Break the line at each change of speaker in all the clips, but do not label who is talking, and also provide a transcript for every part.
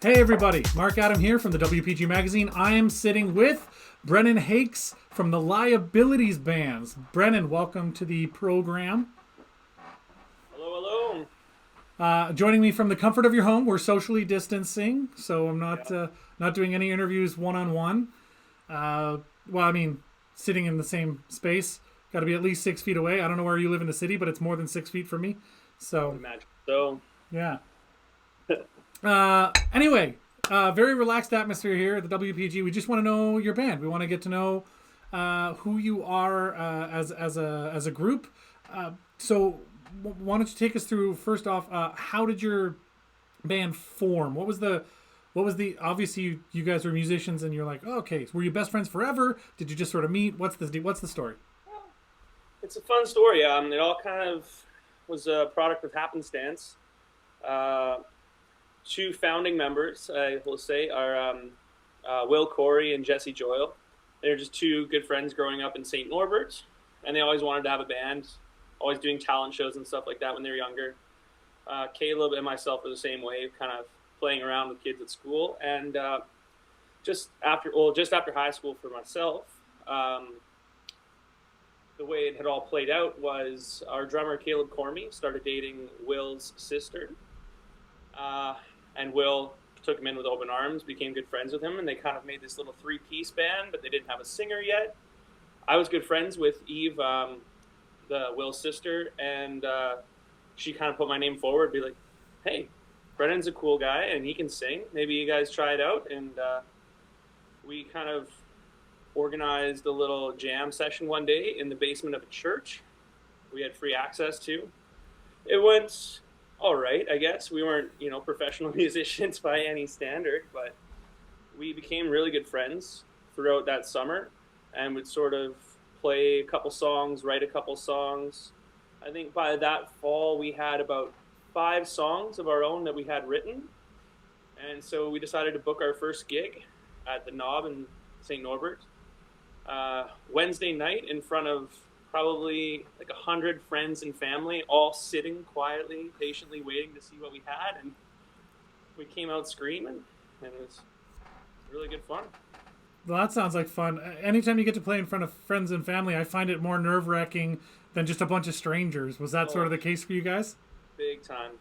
Hey everybody, Mark Adam here from the WPG magazine. I am sitting with Brennan Hakes from the Liabilities bands. Brennan, welcome to the program.
Hello.
Joining me from the comfort of your home. We're socially distancing, so I'm not doing any interviews one-on-one. Sitting in the same space. Got to be at least 6 feet away. I don't know where you live in the city, but it's more than 6 feet from me. So,
Imagine so.
yeah. Anyway, very relaxed atmosphere here at the WPG. We just want to know your band. We want to get to know who you are as a group. Why don't you take us through first off? How did your band form? What was the obviously you guys were musicians and you're like, oh, okay, were you best friends forever? Did you just sort of meet? What's the story?
It's a fun story. It all kind of was a product of happenstance. Two founding members, I will say, are Will Corey and Jesse Joyle. They're just two good friends growing up in St. Norbert, and they always wanted to have a band, always doing talent shows and stuff like that when they were younger. Caleb and myself are the same way, kind of playing around with kids at school. And just after high school for myself, the way it had all played out was our drummer Caleb Cormy started dating Will's sister. And Will took him in with open arms, became good friends with him, and they kind of made this little three-piece band, but they didn't have a singer yet. I was good friends with Eve, Will's sister, and she kind of put my name forward, be like, hey, Brennan's a cool guy, and he can sing. Maybe you guys try it out. And we kind of organized a little jam session one day in the basement of a church we had free access to. It went all right, I guess. We weren't, professional musicians by any standard, but we became really good friends throughout that summer and would sort of play a couple songs, write a couple songs. I think by that fall we had about 5 songs of our own that we had written. And so we decided to book our first gig at the Knob in St. Norbert. Wednesday night in front of probably like 100 friends and family, all sitting quietly, patiently waiting to see what we had. And we came out screaming, and it was really good fun.
Well, that sounds like fun. Anytime you get to play in front of friends and family, I find it more nerve-wracking than just a bunch of strangers. Was that sort of the case for you guys?
Big time.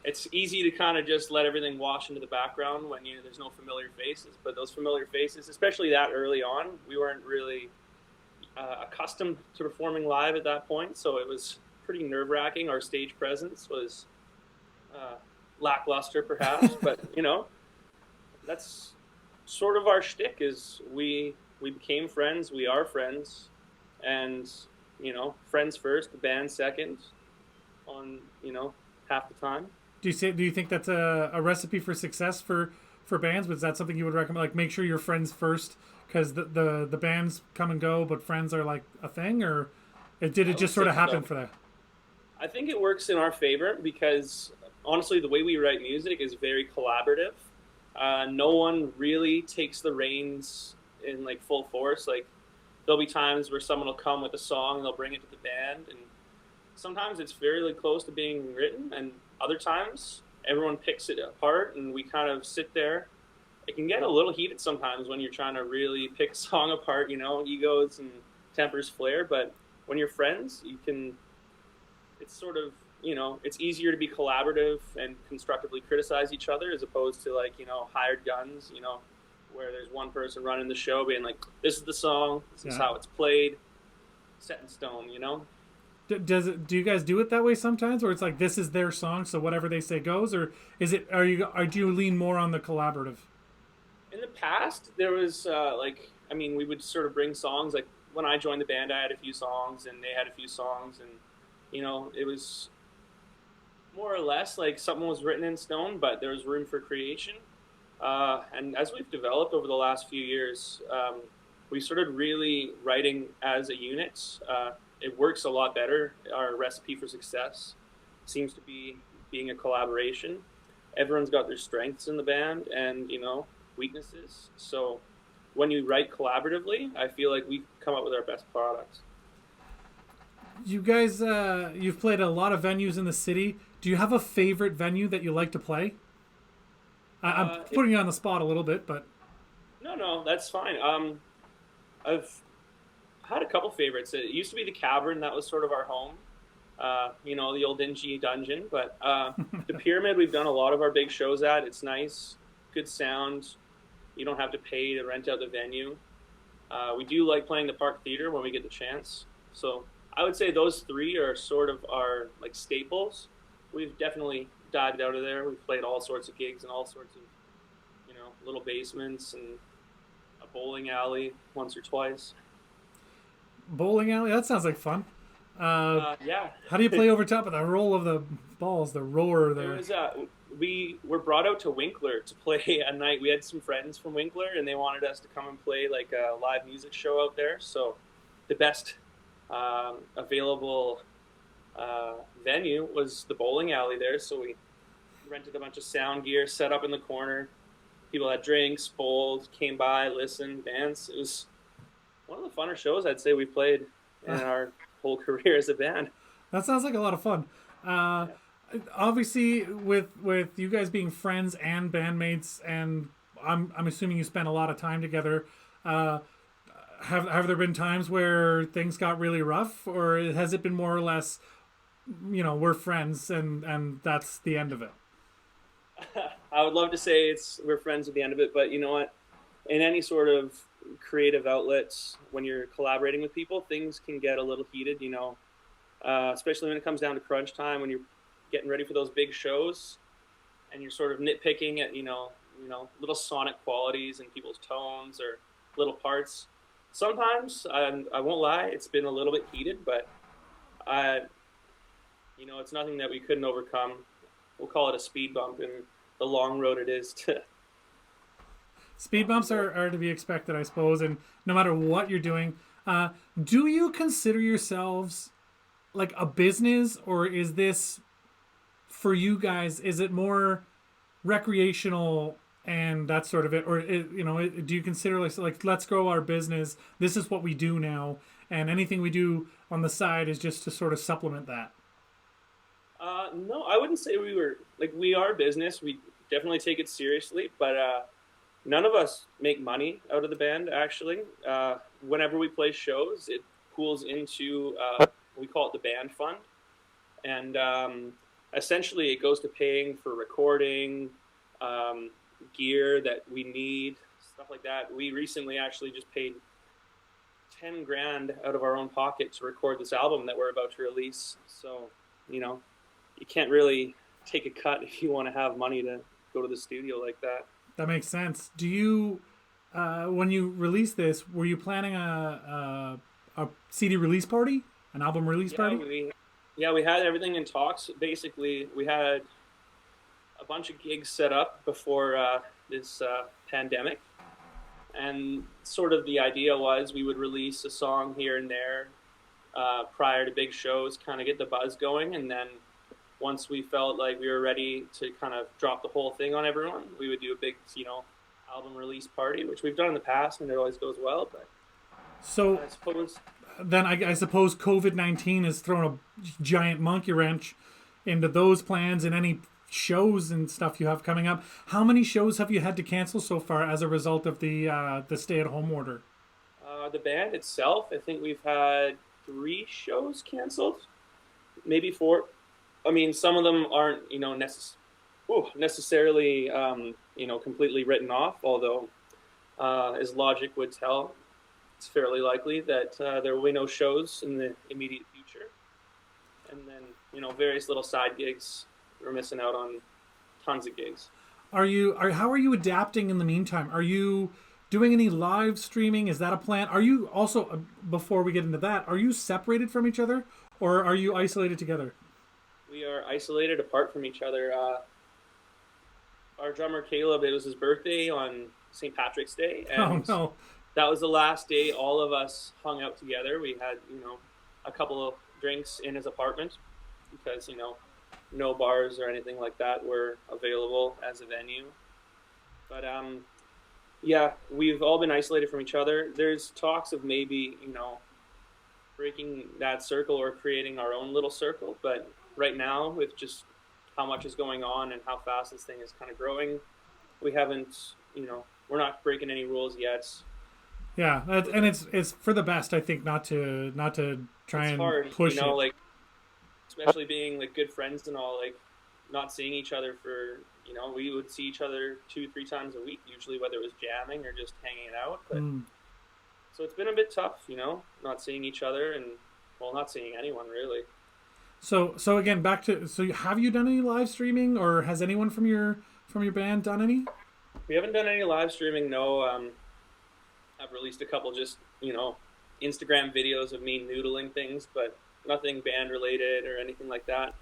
It's easy to kind of just let everything wash into the background when there's no familiar faces. But those familiar faces, especially that early on, we weren't really accustomed to performing live at that point. So it was pretty nerve-wracking. Our stage presence was lackluster, perhaps. But, that's sort of our shtick is we became friends. We are friends. And, friends first, the band second on, half the time.
Do you think that's a recipe for success for bands? Was that something you would recommend? Like, make sure you're friends first because the bands come and go, but friends are like a thing, or did it just sort of happen for that?
I think it works in our favor because honestly, the way we write music is very collaborative. No one really takes the reins in like full force. Like, there'll be times where someone will come with a song and they'll bring it to the band, and sometimes it's fairly close to being written, and other times everyone picks it apart and we kind of sit there. It can get a little heated sometimes when you're trying to really pick a song apart, egos and tempers flare, but when you're friends, it's sort of, it's easier to be collaborative and constructively criticize each other as opposed to like, hired guns, where there's one person running the show being like, this is the song, this is how it's played, set in stone,
Do you guys do it that way sometimes, or it's like this is their song, so whatever they say goes, or do you lean more on the collaborative?
In the past, there was we would sort of bring songs. Like when I joined the band, I had a few songs, and they had a few songs, and it was more or less like something was written in stone, but there was room for creation. And as we've developed over the last few years, we started really writing as a unit. It works a lot better. Our recipe for success seems to be being a collaboration. Everyone's got their strengths in the band and, weaknesses. So when you write collaboratively, I feel like we come up with our best products.
You guys, you've played a lot of venues in the city. Do you have a favorite venue that you like to play? I'm putting you on the spot a little bit, but
No, that's fine. I've had a couple favorites. It used to be the Cavern. That was sort of our home. The old dingy dungeon. But the Pyramid, we've done a lot of our big shows at. It's nice, good sound. You don't have to pay to rent out the venue. We do like playing the Park Theater when we get the chance. So I would say those three are sort of our like staples. We've definitely dived out of there. We've played all sorts of gigs in all sorts of, little basements and a bowling alley once or twice.
bowling alley. That sounds like fun.
Yeah.
How do you play over top of the roll of the balls, the roar there?
It was, we were brought out to Winkler to play a night. We had some friends from Winkler, and they wanted us to come and play like a live music show out there. So the best available venue was the bowling alley there. So we rented a bunch of sound gear, set up in the corner. People had drinks, bowled, came by, listened, danced. It was one of the funner shows I'd say we played in our whole career as a band.
That sounds like a lot of fun. Obviously, with you guys being friends and bandmates, and I'm assuming you spent a lot of time together. Have there been times where things got really rough, or has it been more or less, we're friends and that's the end of it?
I would love to say we're friends at the end of it, but you know what? In any sort of creative outlets, when you're collaborating with people, things can get a little heated, especially when it comes down to crunch time, when you're getting ready for those big shows and you're sort of nitpicking at, little sonic qualities in people's tones or little parts. Sometimes, I won't lie, it's been a little bit heated, but it's nothing that we couldn't overcome. We'll call it a speed bump in the long road it is to...
Speed bumps are to be expected, I suppose, and no matter what you're doing. Do you consider yourselves like a business, or is this, for you guys, is it more recreational and that sort of it? Or, do you consider like, let's grow our business, this is what we do now, and anything we do on the side is just to sort of supplement that?
No, I wouldn't say we are business. We definitely take it seriously, but none of us make money out of the band, actually. Whenever we play shows, it pools into, we call it the band fund. And essentially it goes to paying for recording, gear that we need, stuff like that. We recently actually just paid 10 grand out of our own pocket to record this album that we're about to release. So, you can't really take a cut if you want to have money to go to the studio like that.
That makes sense. Do you, when you release this, were you planning a CD release party, an album release party?
We had everything in talks. Basically, we had a bunch of gigs set up before this pandemic, and sort of the idea was we would release a song here and there prior to big shows, kind of get the buzz going, and then once we felt like we were ready to kind of drop the whole thing on everyone, we would do a big, album release party, which we've done in the past, and it always goes well. But
so
I suppose
then I suppose COVID-19 has thrown a giant monkey wrench into those plans and any shows and stuff you have coming up. How many shows have you had to cancel so far as a result of the stay-at-home order?
The band itself, I think we've had 3 shows canceled, maybe 4. I mean, some of them aren't, necessarily, completely written off, although, as logic would tell, it's fairly likely that there will be no shows in the immediate future. And then, various little side gigs, we're missing out on tons of gigs.
How are you adapting in the meantime? Are you doing any live streaming? Is that a plan? Are you also, before we get into that, are you separated from each other, or are you isolated together?
We are isolated apart from each other. Our drummer Caleb, it was his birthday on St. Patrick's Day, and
no.
That was the last day all of us hung out together. We had, a couple of drinks in his apartment because, no bars or anything like that were available as a venue. But we've all been isolated from each other. There's talks of maybe, breaking that circle or creating our own little circle, but right now, with just how much is going on and how fast this thing is kind of growing, we haven't, we're not breaking any rules yet.
Yeah, and it's for the best, I think, not to try
It's
and
hard,
push it.
like especially being like good friends and all, like not seeing each other for, we would see each other 2 3 times a week usually, whether it was jamming or just hanging out. But
Mm.
so it's been a bit tough, not seeing each other and, well, not seeing anyone really.
So again, back to have you done any live streaming, or has anyone from your band done any?
We haven't done any live streaming. No. I've released a couple just, Instagram videos of me noodling things, but nothing band related or anything like that.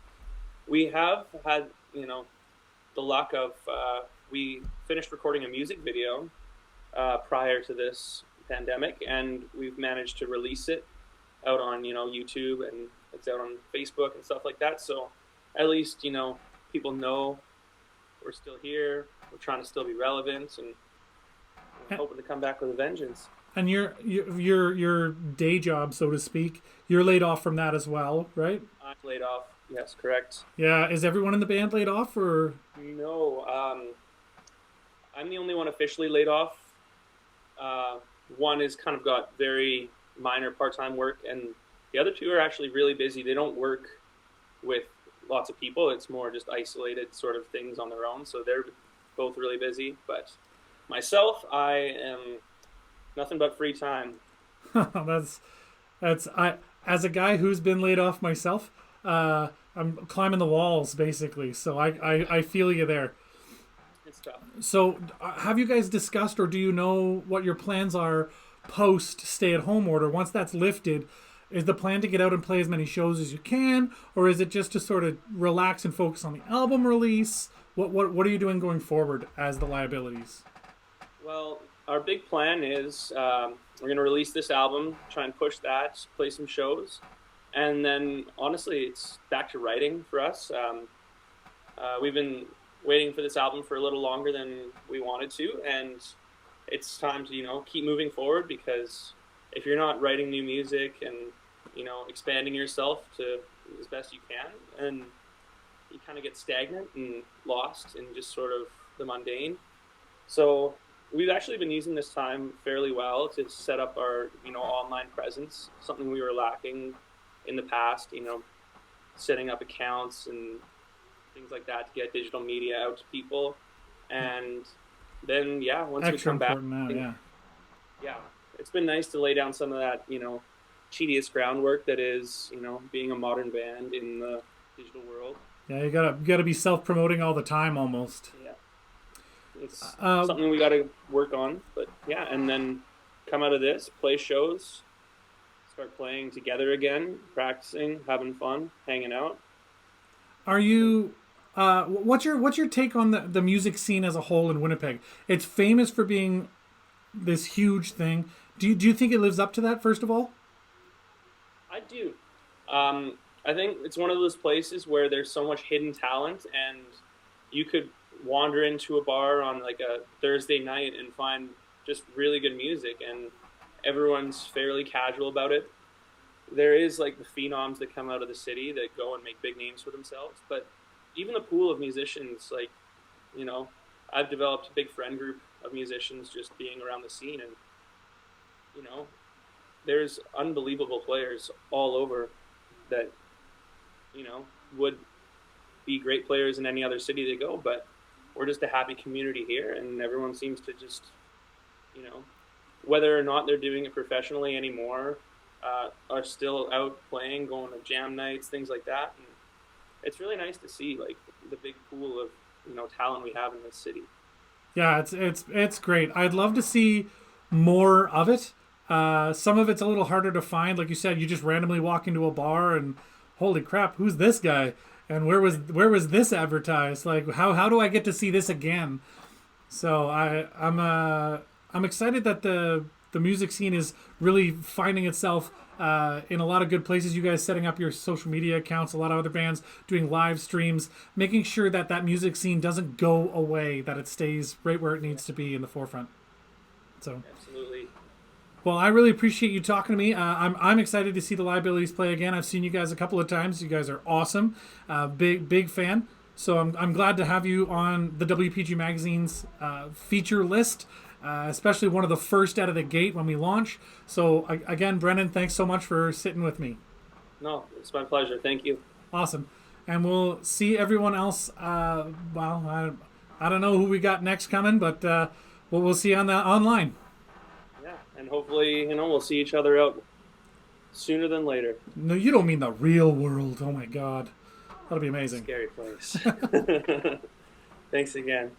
We have had, the luck of, we finished recording a music video prior to this pandemic, and we've managed to release it out on, YouTube, and it's out on Facebook and stuff like that. So at least, people know we're still here. We're trying to still be relevant, and we're hoping to come back with a vengeance.
And your day job, so to speak, you're laid off from that as well, right?
I'm laid off. Yes, correct.
Yeah. Is everyone in the band laid off, or?
No, I'm the only one officially laid off. One is kind of got very minor part-time work, and the other two are actually really busy. They don't work with lots of people. It's more just isolated sort of things on their own. So they're both really busy. But myself, I am nothing but free time.
that's I as a guy who's been laid off myself. I'm climbing the walls basically. So I feel you there.
It's tough.
So have you guys discussed, or do you know what your plans are post stay-at-home order? Once that's lifted, is the plan to get out and play as many shows as you can, or is it just to sort of relax and focus on the album release? What are you doing going forward as the Liabilities?
Well, our big plan is we're going to release this album, try and push that, play some shows, and then honestly, it's back to writing for us. We've been waiting for this album for a little longer than we wanted to, and it's time to keep moving forward, because if you're not writing new music and expanding yourself to as best you can, and you kind of get stagnant and lost in just sort of the mundane. So we've actually been using this time fairly well to set up our online presence, something we were lacking in the past, setting up accounts and things like that to get digital media out to people. And then once we come back
now,
yeah, it's been nice to lay down some of that tedious groundwork that is being a modern band in the digital world.
Yeah, you gotta be self-promoting all the time almost.
Yeah, it's something we gotta work on. But and then come out of this, play shows, start playing together again, practicing, having fun, hanging out.
Are you what's your take on the music scene as a whole in Winnipeg? It's famous for being this huge thing. Do you think it lives up to that, first of all?
I do. I think it's one of those places where there's so much hidden talent, and you could wander into a bar on like a Thursday night and find just really good music, and everyone's fairly casual about it. There is like the phenoms that come out of the city that go and make big names for themselves, but even the pool of musicians, like, I've developed a big friend group of musicians just being around the scene, and there's unbelievable players all over that would be great players in any other city they go, but we're just a happy community here, and everyone seems to just whether or not they're doing it professionally anymore, are still out playing, going to jam nights, things like that. And it's really nice to see like the big pool of talent we have in this city.
Yeah, it's great. I'd love to see more of it. Some of it's a little harder to find. Like you said, you just randomly walk into a bar and holy crap, who's this guy? And where was this advertised? Like how do I get to see this again? So I'm excited that the music scene is really finding itself in a lot of good places. You guys setting up your social media accounts, a lot of other bands doing live streams, making sure that music scene doesn't go away, that it stays right where it needs to be in the forefront. So
absolutely.
Well, I really appreciate you talking to me. I'm excited to see the Liabilities play again. I've seen you guys a couple of times. You guys are awesome. Big fan. So I'm glad to have you on the WPG Magazine's feature list, especially one of the first out of the gate when we launch. So again, Brennan, thanks so much for sitting with me.
No, it's my pleasure. Thank you.
Awesome. And we'll see everyone else. I don't know who we got next coming, but we'll see on the online.
Yeah, and hopefully, we'll see each other out sooner than later.
No, you don't mean the real world. Oh my God. That'll be amazing.
Scary place. Thanks again.